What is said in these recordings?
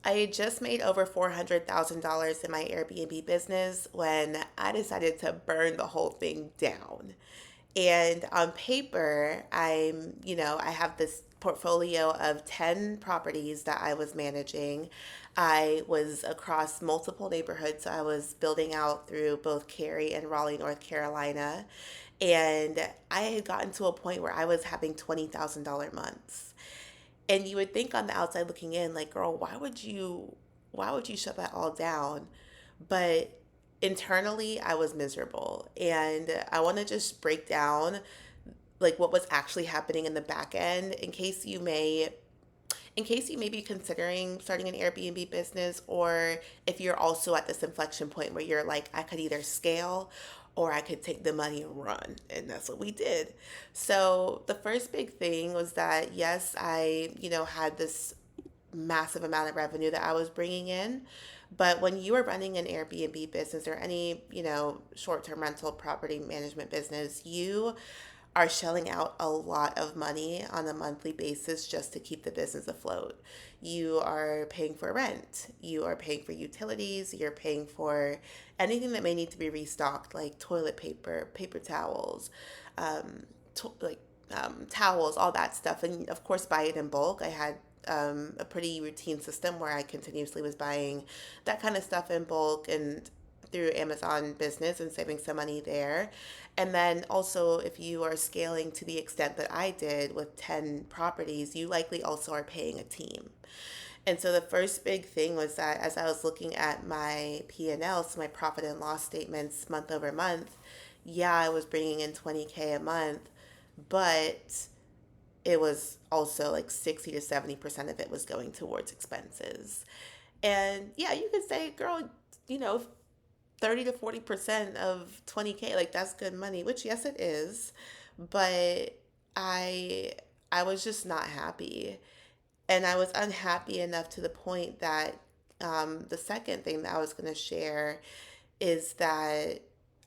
I had just made over $400,000 in my Airbnb business when I decided to burn the whole thing down. And on paper, I have this portfolio of 10 properties that I was managing. I was across multiple neighborhoods. So I was building out through both Cary and Raleigh, North Carolina. And I had gotten to a point where I was having $20,000 months. And you would think on the outside looking in, like, girl, why would you shut that all down? But internally, I was miserable. And I want to just break down like what was actually happening in the back end in case you may be considering starting an Airbnb business, or if you're also at this inflection point where you're like, I could either scale or I could take the money and run. And that's what we did. So the first big thing was that, yes, I had this massive amount of revenue that I was bringing in. But when you are running an Airbnb business or any short-term rental property management business, you are shelling out a lot of money on a monthly basis just to keep the business afloat. You are paying for rent, you are paying for utilities, you're paying for anything that may need to be restocked, like toilet paper, paper towels, um, towels, all that stuff. And of course, buy it in bulk. I had a pretty routine system where I continuously was buying that kind of stuff in bulk and through Amazon business and saving some money there. And then also, if you are scaling to the extent that I did with 10 properties, you likely also are paying a team. And so the first big thing was that as I was looking at my P&L, so my profit and loss statements month over month, yeah, I was bringing in 20K a month, but it was also like 60 to 70% of it was going towards expenses. And yeah, you could say, girl, you know, 30 to 40% of 20K, like that's good money, which yes it is, but I I was just not happy. And I was unhappy enough to the point that the second thing that I was going to share is that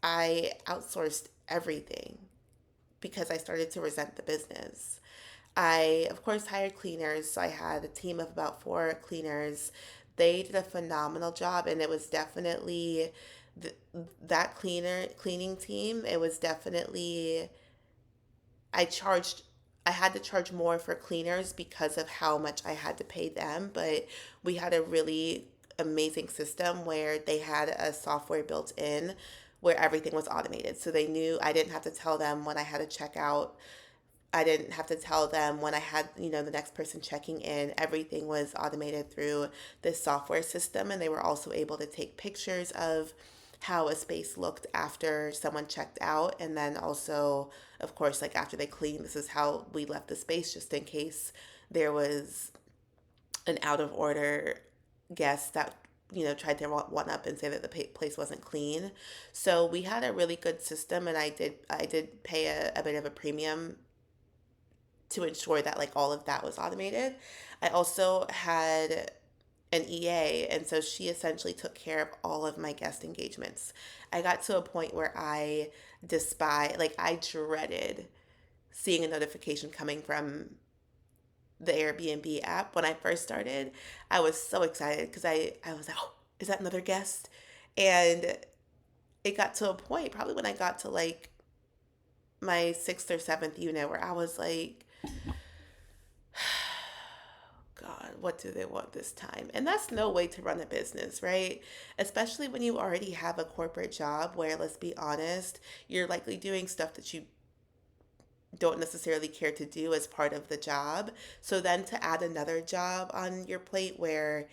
I outsourced everything because I started to resent the business. I, of course, hired cleaners. So I had a team of about four cleaners. They did a phenomenal job, and it was definitely th- that cleaning team. It was definitely I charged. I had to charge more for cleaners because of how much I had to pay them, but we had a really amazing system where they had a software built in where everything was automated. So they knew I didn't have to tell them when I had to check out. I didn't have to tell them when I had the next person checking in. Everything was automated through this software system, and they were also able to take pictures of how a space looked after someone checked out. And then also, of course, like after they cleaned, this is how we left the space just in case there was an out of order guest that tried to one up and say that the place wasn't clean. So we had a really good system, and I did pay a bit of a premium to ensure that like all of that was automated. I also had an EA, and so she essentially took care of all of my guest engagements. I got to a point where I dreaded seeing a notification coming from the Airbnb app. When I first started, I was so excited because I was like, oh, is that another guest? And it got to a point, probably when I got to like my sixth or seventh unit, where I was like, God, what do they want this time? And that's no way to run a business, right? Especially when you already have a corporate job where, let's be honest, you're likely doing stuff that you don't necessarily care to do as part of the job. So then to add another job on your plate where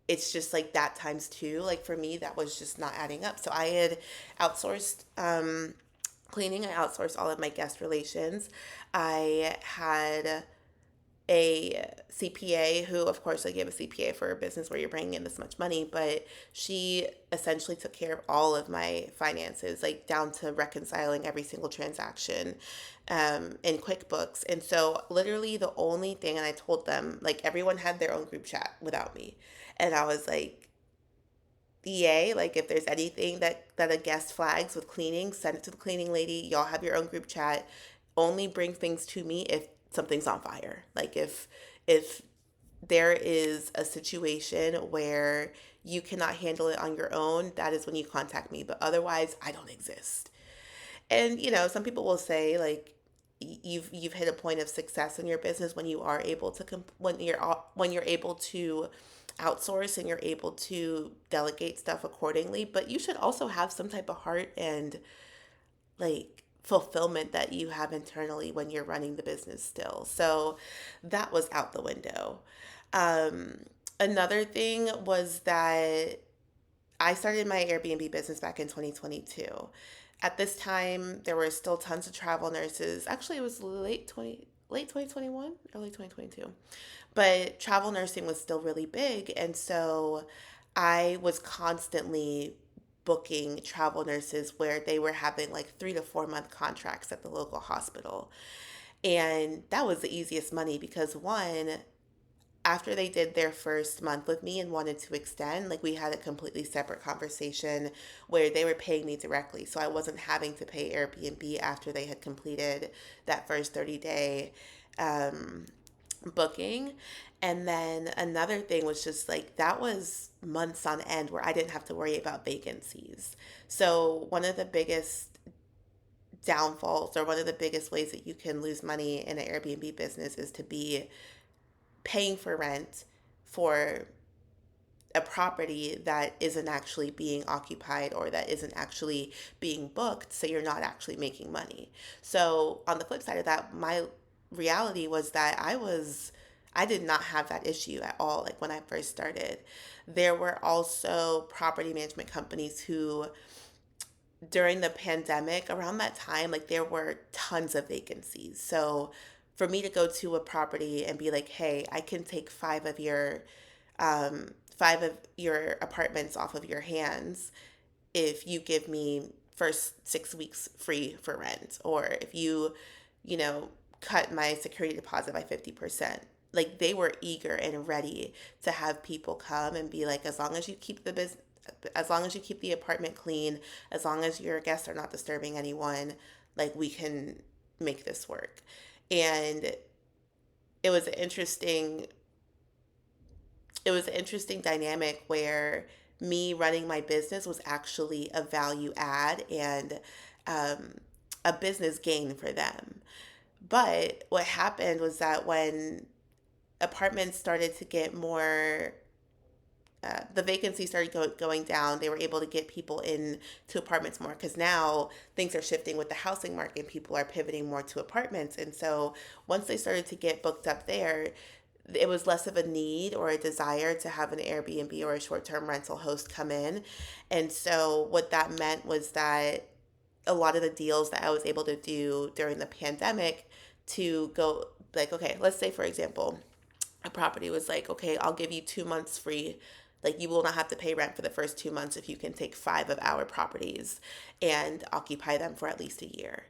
it's just like that times two, like for me, that was just not adding up. So I had outsourced cleaning, I outsourced all of my guest relations. I had a CPA who, of course, I gave a CPA for a business where you're bringing in this much money, but she essentially took care of all of my finances, like down to reconciling every single transaction in QuickBooks. And so, literally, the only thing, and I told them, like, everyone had their own group chat without me. And I was like, EA, like if there's anything that a guest flags with cleaning, send it to the cleaning lady. Y'all have your own group chat. Only bring things to me if something's on fire. Like if there is a situation where you cannot handle it on your own, that is when you contact me. But otherwise, I don't exist. And some people will say like you've hit a point of success in your business when you are able to when you're able to outsource and you're able to delegate stuff accordingly. But you should also have some type of heart and like fulfillment that you have internally when you're running the business still. So that was out the window. Um, Another thing was that I started my Airbnb business back in 2022. At this time, there were still tons of travel nurses. Actually, it was late 2021, early 2022. But travel nursing was still really big, and so I was constantly booking travel nurses where they were having like 3 to 4 month contracts at the local hospital. And that was the easiest money because one, after they did their first month with me and wanted to extend, like we had a completely separate conversation where they were paying me directly. So I wasn't having to pay Airbnb after they had completed that first 30-day booking. And then another thing was just like that was months on end where I didn't have to worry about vacancies. So one of the biggest downfalls or one of the biggest ways that you can lose money in an Airbnb business is to be paying for rent for a property that isn't actually being occupied or that isn't actually being booked, so you're not actually making money. So on the flip side of that, my reality was that I did not have that issue at all like when I first started. There were also property management companies who during the pandemic around that time like there were tons of vacancies. So for me to go to a property and be like, "Hey, I can take five of your apartments off of your hands if you give me first 6 weeks free for rent, or if you know, cut my security deposit by 50%." Like they were eager and ready to have people come and be like, as long as you keep the business, as long as you keep the apartment clean, as long as your guests are not disturbing anyone, like we can make this work. And it was an interesting it was an interesting dynamic where me running my business was actually a value add and um, a business gain for them. But what happened was that when apartments started to get more, the vacancy started going down. They were able to get people in to apartments more because now things are shifting with the housing market. People are pivoting more to apartments. And so once they started to get booked up there, it was less of a need or a desire to have an Airbnb or a short term rental host come in. And so what that meant was that a lot of the deals that I was able to do during the pandemic to go, like, okay, let's say, for example, a property was like, okay, I'll give you 2 months free. Like, you will not have to pay rent for the first 2 months if you can take five of our properties and occupy them for at least a year,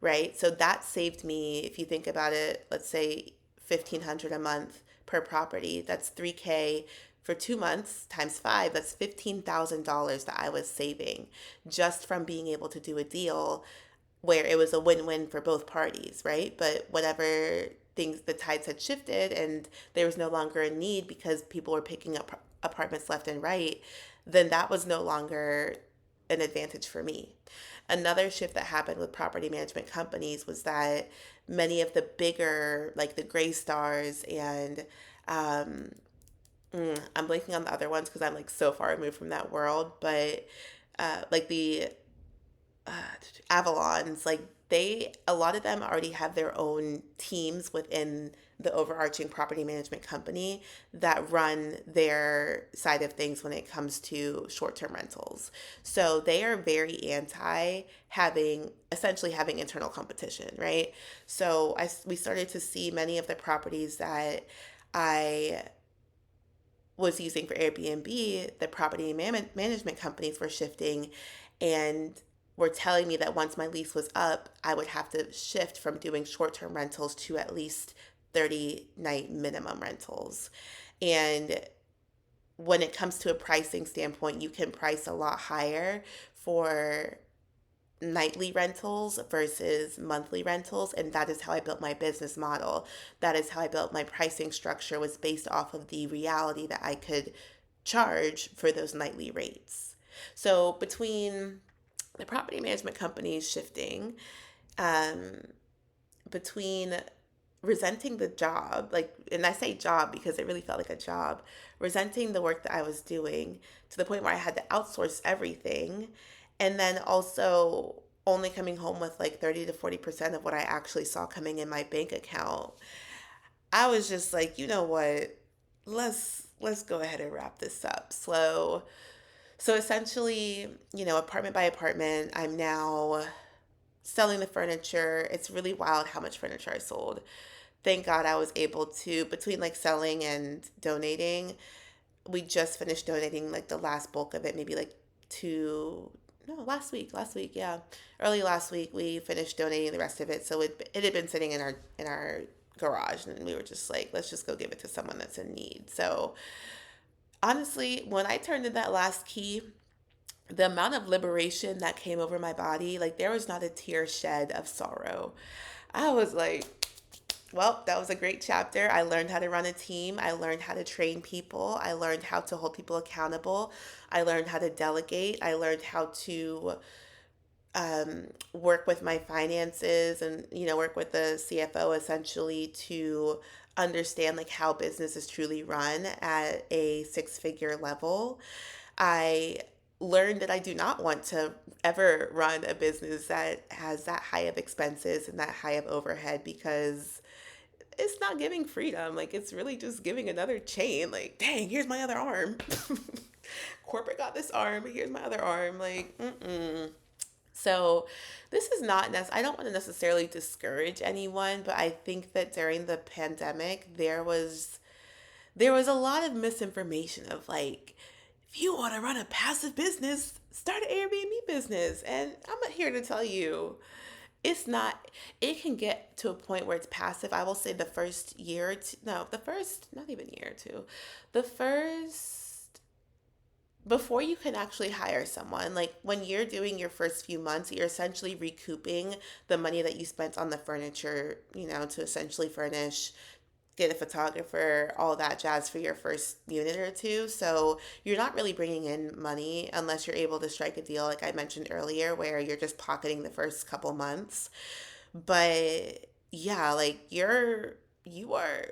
right? So that saved me, if you think about it, let's say 1,500 a month per property. That's 3K for 2 months times five. That's $15,000 that I was saving just from being able to do a deal where it was a win-win for both parties, right? But whatever things, the tides had shifted and there was no longer a need because people were picking up apartments left and right, then that was no longer an advantage for me. Another shift that happened with property management companies was that many of the bigger, like the Gray Stars and um, I'm blanking on the other ones because I'm like so far removed from that world, but like the uh, Avalons, like a lot of them already have their own teams within the overarching property management company that run their side of things when it comes to short-term rentals. So they are very anti having essentially having internal competition, right? So we started to see many of the properties that I was using for Airbnb, the property management companies were shifting and were telling me that once my lease was up, I would have to shift from doing short term rentals to at least 30-night minimum rentals. And when it comes to a pricing standpoint, you can price a lot higher for nightly rentals versus monthly rentals, and that is how I built my business model. That is how I built my pricing structure, was based off of the reality that I could charge for those nightly rates. So between the property management companies shifting, um, between resenting the job, like, and I say job because it really felt like a job, resenting the work that I was doing to the point where I had to outsource everything, and then also only coming home with like 30 to 40% of what I actually saw coming in my bank account. I was just like, you know what? Let's go ahead and wrap this up. So essentially, apartment by apartment, I'm now selling the furniture. It's really wild how much furniture I sold. Thank God I was able to, between like selling and donating, we just finished donating like the last bulk of it, maybe like two, no, last week, yeah. Early last week we finished donating the rest of it. So it had been sitting in our garage, and we were just like, let's just go give it to someone that's in need. So honestly, when I turned in that last key, the amount of liberation that came over my body, like there was not a tear shed of sorrow. I was like, well, that was a great chapter. I learned how to run a team. I learned how to train people. I learned how to hold people accountable. I learned how to delegate. I learned how to work with my finances, and work with the CFO essentially to understand like how business is truly run at a six-figure level. I learned that I do not want to ever run a business that has that high of expenses and that high of overhead, because it's not giving freedom. Like, it's really just giving another chain. Like, dang, here's my other arm. Corporate got this arm, but here's my other arm. Like, mm-mm. So this is not I don't want to necessarily discourage anyone, but I think that during the pandemic there was a lot of misinformation of like, if you want to run a passive business, start an Airbnb business. And I'm here to tell you, it's not, it can get to a point where it's passive. I will say the first year, no, the first, not even year or two, the first, before you can actually hire someone, like when you're doing your first few months, you're essentially recouping the money that you spent on the furniture, to essentially furnish, get a photographer, all that jazz for your first unit or two. So you're not really bringing in money unless you're able to strike a deal, like I mentioned earlier, where you're just pocketing the first couple months. But yeah, like you are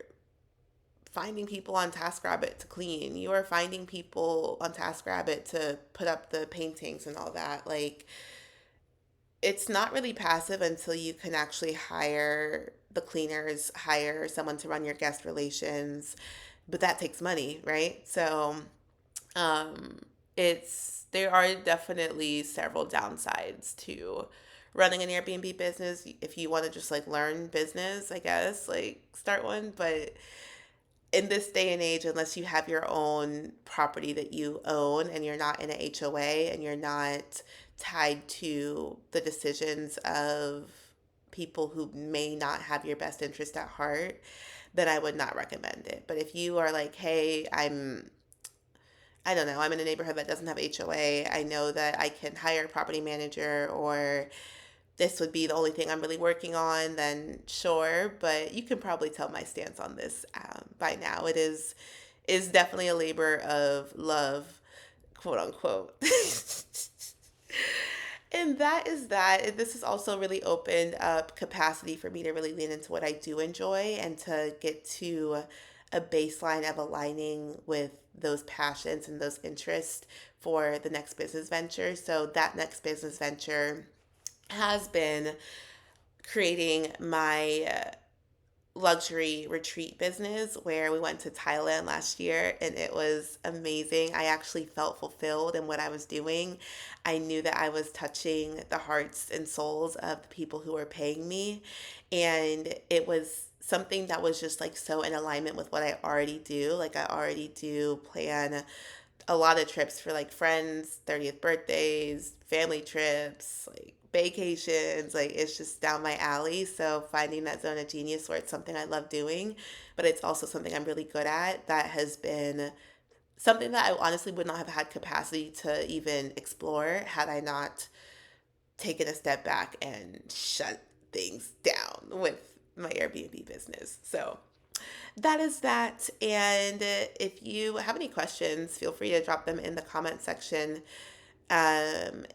finding people on TaskRabbit to clean. You are finding people on TaskRabbit to put up the paintings and all that. Like, it's not really passive until you can actually hire the cleaners, hire someone to run your guest relations, but that takes money, right? So, um, there are definitely several downsides to running an Airbnb business. If you want to just like learn business, I guess, like start one, but in this day and age, unless you have your own property that you own and you're not in an HOA and you're not tied to the decisions of people who may not have your best interest at heart, then I would not recommend it. But if you are like, hey, I don't know, I'm in a neighborhood that doesn't have HOA, I know that I can hire a property manager, or this would be the only thing I'm really working on, then sure. But you can probably tell my stance on this by now. It is definitely a labor of love, quote unquote. And that is that. This has also really opened up capacity for me to really lean into what I do enjoy and to get to a baseline of aligning with those passions and those interests for the next business venture. So that next business venture has been creating my luxury retreat business, where we went to Thailand last year and it was amazing. I actually felt fulfilled in what I was doing. I knew that I was touching the hearts and souls of the people who were paying me, and it was something that was just like so in alignment with what I already do. Like, I already do plan a lot of trips for like friends, 30th birthdays, family trips, like vacations. Like, it's just down my alley. So finding that zone of genius where it's something I love doing, but it's also something I'm really good at, that has been something that I honestly would not have had capacity to even explore had I not taken a step back and shut things down with my Airbnb business. So that is that. And if you have any questions, feel free to drop them in the comment section. And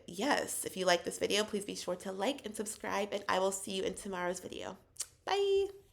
yes, if you like this video, please be sure to like and subscribe, and I will see you in tomorrow's video. Bye.